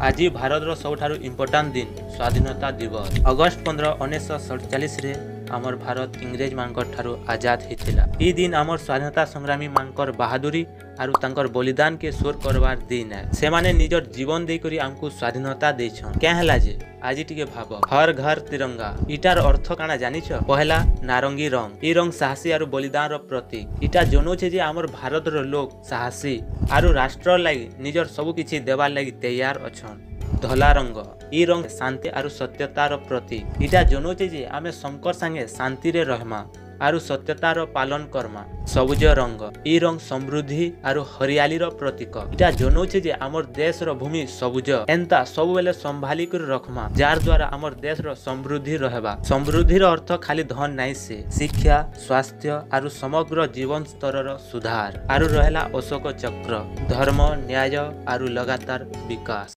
आज भारत सबुठारु इम्पोर्टाट दिन स्वाधीनता दिवस अगस्ट 15 1947 रे आमर भारत इंग्रेज मानकर ठारू आजाद होता। ई दिन आमर स्वाधीनता संग्रामी मानकर बहादुरी आरु तांकर बलिदान के स्वर करवार दिन है। से माने निजर जीवन देकरी आमको स्वाधीनता देछन। क्या हला जे आज टिके भाब हर घर तिरंगा इटार अर्थ काना जानिछ। पहला नारंगी रंग ई रंग साहसी आरु बलिदान रो प्रतीक। इटा जनोछे जे आमर भारत रो लोग साहसी आरु राष्ट्र लागि निजर सबु किछि देवार लागि तैयार अछन। धला रंग ई रंग शांति आरु सत्यतार प्रतीक। इटा जनोछे जे आमे संकर संगे शांति रे रहमा आरु सत्यतार पालन करमा। सबुज रंग ई रंग समृद्धि आरु हरियाली रो प्रतीक। इटा जनोछे जे आमर देश रो भूमि सबुज एंता सब बेले संभाली कर रखमा जार द्वारा आमर देश रो समृद्धि रहबा। समृद्धि रो अर्थ खाली धन नाइ से शिक्षा स्वास्थ्य आरु समग्र जीवन स्तर रो सुधार आरु रहला अशोक चक्र धर्म न्याय आरु लगातार विकास।